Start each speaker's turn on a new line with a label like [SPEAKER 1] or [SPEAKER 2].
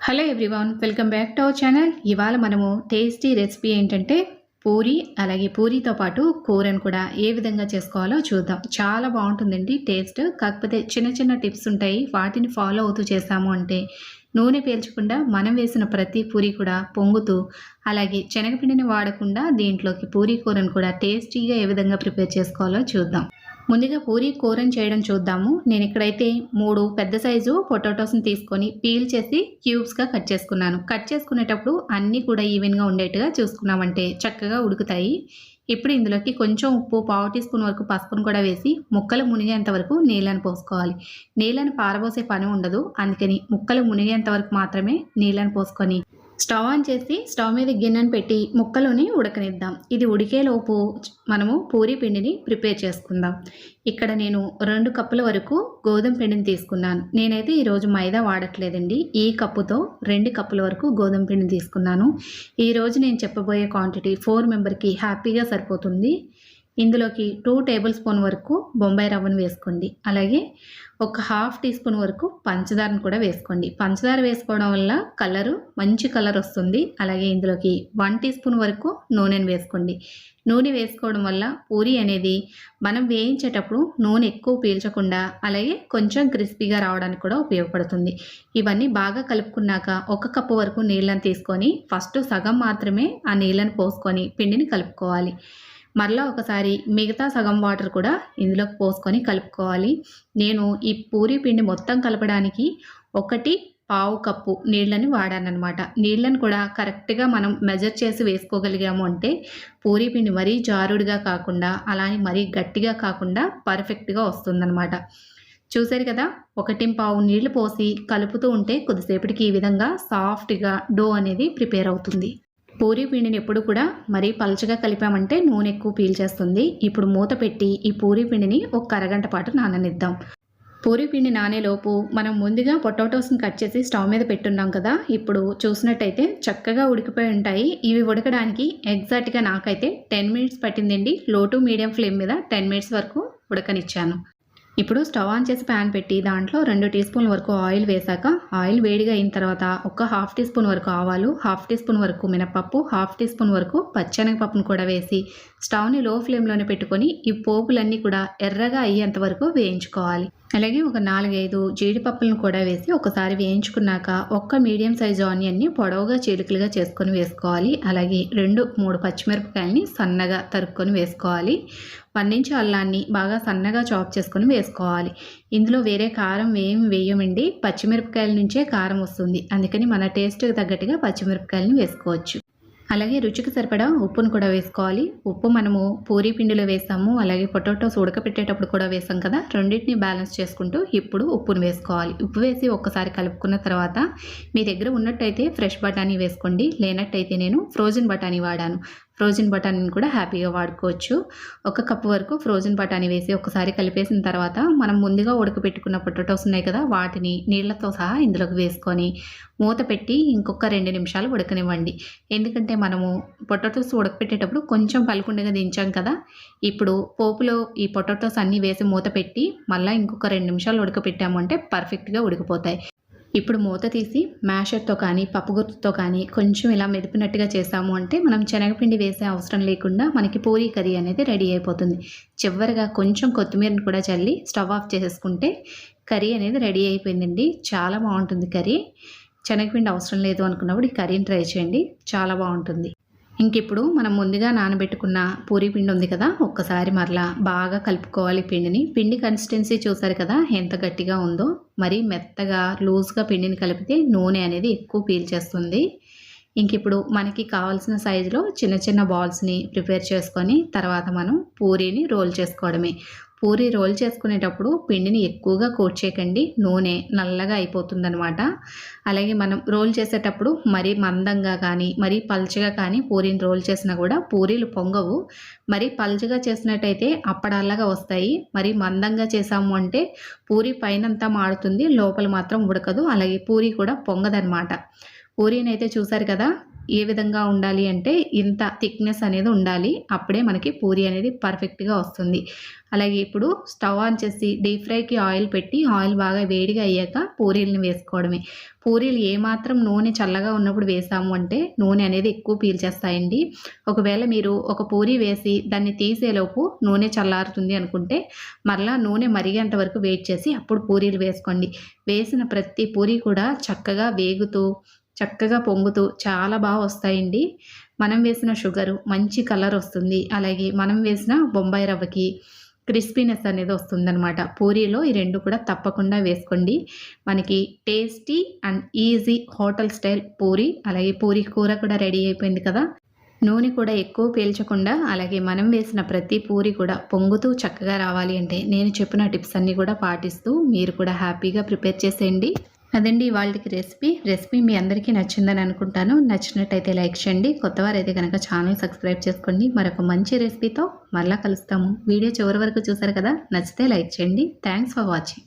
[SPEAKER 1] Hello everyone, welcome back to our channel. ఇవాళ మనము tasty recipe ఏంటంటే పూరి, అలాగే పూరితో పాటు కూరను కూడా ఏ విధంగా చేసుకోవాలో చూద్దాం. చాలా బాగుంటుందండి టేస్ట్. కాకపోతే చిన్న చిన్న టిప్స్ ఉంటాయి, వాటిని ఫాలో అవుతూ చేసాము అంటే నూనె పీల్చకుండా మనం వేసిన ప్రతి పూరి కూడా పొంగుతూ, అలాగే శనగపిండిని వాడకుండా దీంట్లోకి పూరి కూరను కూడా టేస్టీగా ఏ విధంగా ప్రిపేర్ చేసుకోవాలో చూద్దాం. ముందుగా పూరి కూరని చేయడం చూద్దాము. నేను ఇక్కడైతే 3 పెద్ద సైజు పొటాటోస్ని తీసుకొని పీల్ చేసి క్యూబ్స్గా కట్ చేసుకున్నాను. కట్ చేసుకునేటప్పుడు అన్నీ కూడా ఈవెన్గా ఉండేట్టుగా చూసుకున్నామంటే చక్కగా ఉడుకుతాయి. ఇప్పుడు ఇందులోకి కొంచెం ఉప్పు, 1/2 టీ స్పూన్ వరకు పసుపును కూడా వేసి ముక్కలు మునిగేంత వరకు నీళ్ళని పోసుకోవాలి. నీళ్ళని పారబోసే పని ఉండదు, అందుకని ముక్కలు మునిగేంత వరకు మాత్రమే నీళ్ళని పోసుకొని స్టవ్ ఆన్ చేసి స్టవ్ మీద గిన్నెను పెట్టి ముక్కలోని ఉడకనిద్దాం. ఇది ఉడికేలోపు మనము పూరీ పిండిని ప్రిపేర్ చేసుకుందాం. ఇక్కడ నేను 2 కప్పుల వరకు గోధుమ పిండిని తీసుకున్నాను. నేనైతే ఈరోజు మైదా వాడట్లేదండి. ఈ కప్పుతో 2 కప్పుల వరకు గోధుమ పిండిని తీసుకున్నాను. ఈరోజు నేను చెప్పబోయే క్వాంటిటీ 4 మెంబర్కి హ్యాపీగా సరిపోతుంది. ఇందులోకి 2 టేబుల్ స్పూన్ వరకు బొంబాయి రవ్వను వేసుకోండి. అలాగే ఒక 1/2 టీ స్పూన్ వరకు పంచదారను కూడా వేసుకోండి. పంచదార వేసుకోవడం వల్ల మంచి కలర్ వస్తుంది. అలాగే ఇందులోకి 1 టీ స్పూన్ వరకు నూనెను వేసుకోండి. నూనె వేసుకోవడం వల్ల పూరి అనేది మనం వేయించేటప్పుడు నూనె ఎక్కువ పీల్చకుండా, అలాగే కొంచెం క్రిస్పీగా రావడానికి కూడా ఉపయోగపడుతుంది. ఇవన్నీ బాగా కలుపుకున్నాక 1 కప్పు వరకు నీళ్ళని తీసుకొని ఫస్ట్ సగం మాత్రమే ఆ నీళ్ళని పోసుకొని పిండిని కలుపుకోవాలి. మరలా ఒకసారి మిగతా సగం వాటర్ కూడా ఇందులోకి పోసుకొని కలుపుకోవాలి. నేను ఈ పూరీ పిండి మొత్తం కలపడానికి 1/4 కప్పు నీళ్ళని వాడానన్నమాట. నీళ్ళని కూడా కరెక్ట్గా మనం మెజర్ చేసి వేసుకోగలిగాము అంటే పూరీ పిండి మరీ జారుడుగా కాకుండా, అలానే మరీ గట్టిగా కాకుండా పర్ఫెక్ట్గా వస్తుందన్నమాట. చూసారు కదా, 1/4 నీళ్లు పోసి కలుపుతూ ఉంటే కొద్దిసేపటికి ఈ విధంగా సాఫ్ట్గా డో అనేది ప్రిపేర్ అవుతుంది. పూరీ పిండిని ఎప్పుడు కూడా మరీ పలచగా కలిపామంటే నూనె ఎక్కువ పీల్చేస్తుంది. ఇప్పుడు మూత పెట్టి ఈ పూరీ పిండిని ఒక అరగంట పాటు నాననిద్దాం. పూరీ పిండి నానేలోపు మనం ముందుగా పొటాటోస్ని కట్ చేసి స్టవ్ మీద పెట్టున్నాం కదా, ఇప్పుడు చూసినట్టయితే చక్కగా ఉడికిపోయి ఉంటాయి. ఇవి ఉడకడానికి ఎగ్జాక్ట్గా నాకైతే 10 మినిట్స్ పట్టిందండి. లో టు మీడియం ఫ్లేమ్ మీద 10 మినిట్స్ వరకు ఉడకనిచ్చాను. ఇప్పుడు స్టవ్ ఆన్ చేసి ప్యాన్ పెట్టి దాంట్లో 2 టీ స్పూన్ల వరకు ఆయిల్ వేశాక, ఆయిల్ వేడిగా అయిన తర్వాత ఒక 1/2 టీ స్పూన్ వరకు ఆవాలు, 1/2 టీ స్పూన్ వరకు మినపప్పు, 1/2 టీ స్పూన్ వరకు పచ్చెనగపప్పును కూడా వేసి స్టవ్ని లో ఫ్లేమ్లోనే పెట్టుకొని ఈ పోపులన్నీ కూడా ఎర్రగా అయ్యేంత వరకు వేయించుకోవాలి. అలాగే ఒక 4-5 జీడిపప్పులను కూడా వేసి ఒకసారి వేయించుకున్నాక ఒక్క మీడియం సైజు ఆనియన్ని పొడవుగా చీలికలుగా చేసుకొని వేసుకోవాలి. అలాగే 2-3 పచ్చిమిరపకాయలని సన్నగా తరుక్కొని వేసుకోవాలి. 1 ఇంచు అల్లాన్ని బాగా సన్నగా చాప్ చేసుకొని వేసుకోవాలి. ఇందులో వేరే కారం ఏం వేయమండి, పచ్చిమిరపకాయల నుంచే కారం వస్తుంది, అందుకని మన టేస్ట్కి తగ్గట్టుగా పచ్చిమిరపకాయలని వేసుకోవచ్చు. అలాగే రుచికి సరిపడా ఉప్పును కూడా వేసుకోవాలి. ఉప్పు మనము పూరీ పిండిలో వేసాము, అలాగే పొటాటోస్ ఉడకపెట్టేటప్పుడు కూడా వేసాం కదా, రెండింటిని బ్యాలెన్స్ చేసుకుంటూ ఇప్పుడు ఉప్పును వేసుకోవాలి. ఉప్పు వేసి ఒక్కసారి కలుపుకున్న తర్వాత మీ దగ్గర ఉన్నట్టయితే ఫ్రెష్ బఠానీ వేసుకోండి, లేనట్టయితే నేను ఫ్రోజన్ బఠానీ వాడాను. ఫ్రోజన్ బఠానీని కూడా హ్యాపీగా వాడుకోవచ్చు. 1 కప్పు వరకు ఫ్రోజన్ బఠానీ వేసి ఒకసారి కలిపేసిన తర్వాత మనం ముందుగా ఉడకపెట్టుకున్న పొటాటోస్ ఉన్నాయి కదా, వాటిని నీళ్లతో సహా ఇందులోకి వేసుకొని మూత పెట్టి ఇంకొక 2 నిమిషాలు ఉడకనివ్వండి. ఎందుకంటే మనము పొటాటోస్ ఉడకపెట్టేటప్పుడు కొంచెం పలుకుండగా దించాం కదా, ఇప్పుడు పోపులో ఈ పొటాటోస్ అన్నీ వేసి మూత పెట్టి మళ్ళీ ఇంకొక 2 నిమిషాలు ఉడకపెట్టాము అంటే పర్ఫెక్ట్గా ఉడికిపోతాయి. ఇప్పుడు మూత తీసి మ్యాషర్తో కానీ పప్పు గుత్తుతో కానీ కొంచెం ఇలా మెదిపినట్టుగా చేసాము అంటే మనం శనగపిండి వేసే అవసరం లేకుండా మనకి పూరీ కర్రీ అనేది రెడీ అయిపోతుంది. చివరిగా కొంచెం కొత్తిమీరని కూడా చల్లి స్టవ్ ఆఫ్ చేసేసుకుంటే కర్రీ అనేది రెడీ అయిపోయిందండి. చాలా బాగుంటుంది కర్రీ. శనగపిండి అవసరం లేదు అనుకున్నప్పుడు ఈ కర్రీని ట్రై చేయండి, చాలా బాగుంటుంది. ఇంకిప్పుడు మనం ముందుగా నానబెట్టుకున్న పూరీ పిండి ఉంది కదా, ఒక్కసారి మరలా బాగా కలుపుకోవాలి పిండిని. పిండి కన్సిస్టెన్సీ చూసారు కదా ఎంత గట్టిగా ఉందో. మరి మెత్తగా లూజ్గా పిండిని కలిపితే నూనె అనేది ఎక్కువ పీల్చేస్తుంది. ఇంకిప్పుడు మనకి కావాల్సిన సైజులో చిన్న చిన్న బాల్స్ని ప్రిపేర్ చేసుకొని తర్వాత మనం పూరీని రోల్ చేసుకోవడమే. పూరీ రోల్ చేసుకునేటప్పుడు పిండిని ఎక్కువగా కోట్ చేయకండి, నూనె నల్లగా అయిపోతుందనమాట. అలాగే మనం రోల్ చేసేటప్పుడు మరీ మందంగా కానీ మరీ పల్చగా కానీ పూరీని రోల్ చేసినా కూడా పూరీలు పొంగవు. మరీ పల్చగా చేసినట్టయితే అప్పడాలాగా వస్తాయి. మరి మందంగా చేసాము అంటే పూరీ పైనంతా మాడుతుంది, లోపల మాత్రం ఉడకదు. అలాగే పూరీ కూడా పొంగదనమాట. పూరీని అయితే చూసారు కదా, ఏ విధంగా ఉండాలి అంటే ఇంత థిక్నెస్ అనేది ఉండాలి. అప్పుడే మనకి పూరి అనేది పర్ఫెక్ట్‌గా వస్తుంది. అలాగే ఇప్పుడు స్టవ్ ఆన్ చేసి డీప్ ఫ్రైకి ఆయిల్ పెట్టి ఆయిల్ బాగా వేడిగా అయ్యాక పూరీలను వేసుకోవడమే. పూరీలు ఏమాత్రం నూనె చల్లగా ఉన్నప్పుడు వేసాము అంటే నూనె అనేది ఎక్కువ పీల్చేస్తాయండి. ఒకవేళ మీరు ఒక పూరీ వేసి దాన్ని తీసేలోపు నూనె చల్లారుతుంది అనుకుంటే మరలా నూనె మరిగేంత వరకు వెయిట్ చేసి అప్పుడు పూరీలు వేసుకోండి. వేసిన ప్రతి పూరీ కూడా చక్కగా వేగుతూ, చక్కగా పొంగుతూ చాలా బాగా వస్తాయండి. మనం వేసిన షుగరు మంచి కలర్ వస్తుంది. అలాగే మనం వేసిన బొంబాయి రవ్వకి క్రిస్పీనెస్ అనేది వస్తుందనమాట. పూరీలో ఈ 2 కూడా తప్పకుండా వేసుకోండి. మనకి tasty and easy hotel style Puri, అలాగే పూరీ కూర కూడా రెడీ అయిపోయింది కదా! నూనె కూడా ఎక్కువ పీల్చకుండా, అలాగే మనం వేసిన ప్రతి పూరి కూడా పొంగుతూ చక్కగా రావాలి అంటే నేను చెప్పిన టిప్స్ అన్నీ కూడా పాటిస్తూ మీరు కూడా హ్యాపీగా ప్రిపేర్ చేసేయండి. అదండి ఇవాల్టికి రెసిపీ మీ అందరికీ నచ్చిందని అనుకుంటాను. నచ్చినట్టయితే లైక్ చేయండి. కొత్తవారైతే కనుక ఛానల్ సబ్స్క్రైబ్ చేసుకోండి. మరొక మంచి రెసిపీతో మరలా కలుస్తాము. వీడియో చివరి వరకు చూసారు కదా, నచ్చితే లైక్ చేయండి. Thanks for watching.